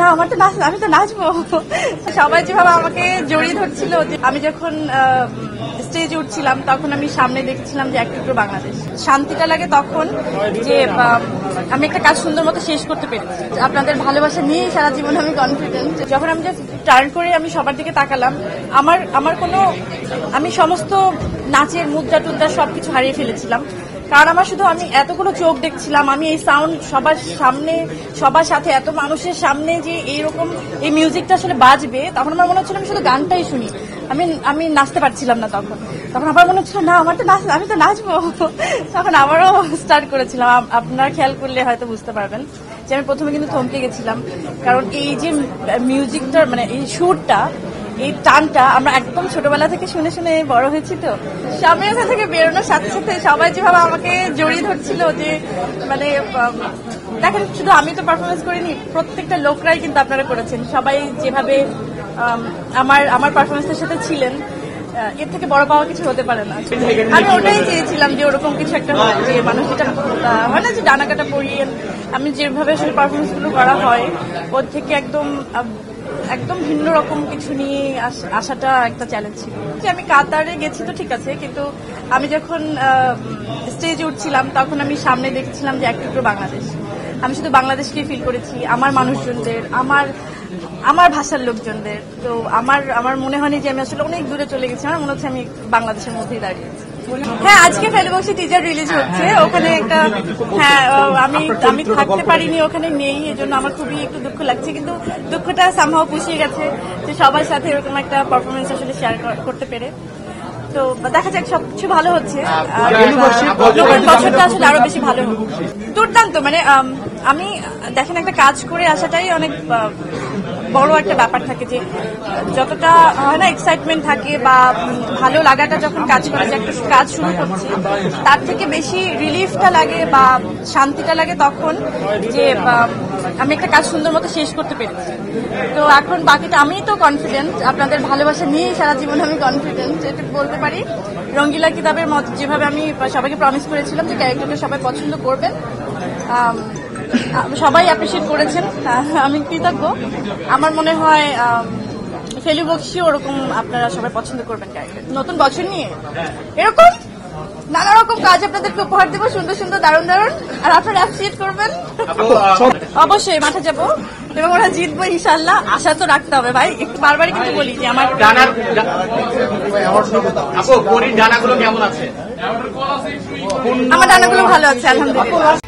না আমার তো নাচ, আমি তো নাচবো। সবাই যেভাবে আমাকে জড়িয়ে ধরছিল, আমি যখন স্টেজে উঠছিলাম তখন আমি সামনে দেখছিলাম যে একটা টুকরো বাংলাদেশ। শান্তিটা লাগে তখন যে আমি একটা কাজ সুন্দর মতো শেষ করতে পেরেছি। আপনাদের ভালোবাসা নিয়ে সারা জীবন আমি কনফিডেন্ট। যখন আমি জাস্ট টার্ন করে আমি সবার দিকে তাকালাম, আমার কোনো আমি সমস্ত নাচের মুদ্রা টুদ্রা সবকিছু হারিয়ে ফেলেছিলাম। কারণ আমি এতগুলো চোখ দেখছিলাম, আমি এই সাউন্ড সবার সামনে, সবার সাথে এত মানুষের সামনে যে এইরকম এই মিউজিকটা আসলে বাজবে, তখন আমার মনে হচ্ছিল আমি শুধু গানটাই শুনি, আমি নাচতে পারছিলাম না। তখন আবার মনে হচ্ছিল না আমার তো নাচ, আমি তো নাচবো। তখন আবারও স্টার্ট করেছিলাম। আপনারা খেয়াল করলে হয়তো বুঝতে পারবেন যে আমি প্রথমে কিন্তু থমকে গেছিলাম, কারণ এই যে মিউজিকটার মানে এই সুরটা, এই টানটা আমরা একদম ছোটবেলা থেকে শুনে শুনে বড় হয়েছি। তো সামনে ওখান থেকে বেরোনোর সাথে সাথে সবাই যেভাবে আমাকে জড়িয়ে ধরছিল যে মানে দেখেন, শুধু আমি তো পারফরমেন্স করিনি, প্রত্যেকটা লোকরাই কিন্তু আপনারা করেছেন। সবাই যেভাবে আমার পারফরমেন্সের সাথে ছিলেন, এর থেকে বড় পাওয়া কিছু হতে পারে না। আমি ওটাই চেয়েছিলাম যে ওরকম কিছু একটা হয়, যে মানুষ যেটা হয় না যে ডানা কাটা পরিয়ে আমি যেভাবে আসলে পারফরমেন্স গুলো করা হয়, ওর থেকে একদম ভিন্ন রকম কিছু নিয়ে আসাটা একটা চ্যালেঞ্জ ছিল। আমি কাতারে গেছি তো ঠিক আছে, কিন্তু আমি যখন স্টেজে উঠছিলাম তখন আমি সামনে দেখছিলাম যে একটা টুকরো বাংলাদেশ। আমি শুধু বাংলাদেশকে ফিল করেছি, আমার মানুষজনদের, আমার ভাষার লোকজনদের। তো আমার মনে হয়নি যে আমি আসলে অনেক দূরে চলে গেছি, আমার মনে হচ্ছে আমি বাংলাদেশের মধ্যেই দাঁড়িয়েছি। হ্যাঁ, আজকে ফেলুবক্সী টিজার রিলিজ হচ্ছে, ওখানে একটা আমি থাকতে পারিনি, ওখানে নেই, এজন্য আমার খুবই একটু দুঃখ লাগছে, কিন্তু দুঃখটা সামহাও পুষিয়ে গেছে যে সবার সাথে এরকম একটা পারফরমেন্স আসলে শেয়ার করতে পেরে। তো দেখা যাক, সবকিছু ভালো হচ্ছে, বছরটা আসলে আরো বেশি ভালো হবে। দুর্দান্ত, মানে আমি দেখেন একটা কাজ করে আসাটাই অনেক বড় একটা ব্যাপার থাকে, যে যতটা হয় না এক্সাইটমেন্ট থাকে বা ভালো লাগাটা যখন কাজ করে, যে একটা কাজ শুরু করছি, তার থেকে বেশি রিলিফটা লাগে বা শান্তিটা লাগে তখন যে আমি একটা কাজ সুন্দর মতো শেষ করতে পেরেছি। তো এখন বাকিটা আমি তো কনফিডেন্ট, আপনাদের ভালোবাসা নিয়ে সারা জীবন আমি কনফিডেন্ট, এটা বলতে পারি। রঙ্গিলা কিতাবের মত যেভাবে আমি সবাইকে প্রমিস করেছিলাম যে ক্যারেক্টারটা সবাই পছন্দ করবেন, সবাই অ্যাপ্রিসিয়েট করেছেন, আমি কৃতজ্ঞ। আমার মনে হয় ফেলুবক্সী ওরকম আপনারা সবাই পছন্দ করবেন ক্যারেক্টার। নতুন বছর নিয়ে এরকম নানা রকম কাজ আপনাদেরকে উপহার দেবো, সুন্দর সুন্দর, দারুণ দারুণ, আর আপনারা অ্যাপ্রিসিয়েট করবেন। অবশ্যই মাঠে যাবো এবং ওরা জিতবো ইনশাল্লাহ, আশা তো রাখতে হবে ভাই। একটু বারবারই কিন্তু বলি যে আমার ডানাগুলো ভালো আছে, আলহামদুলিল্লাহ।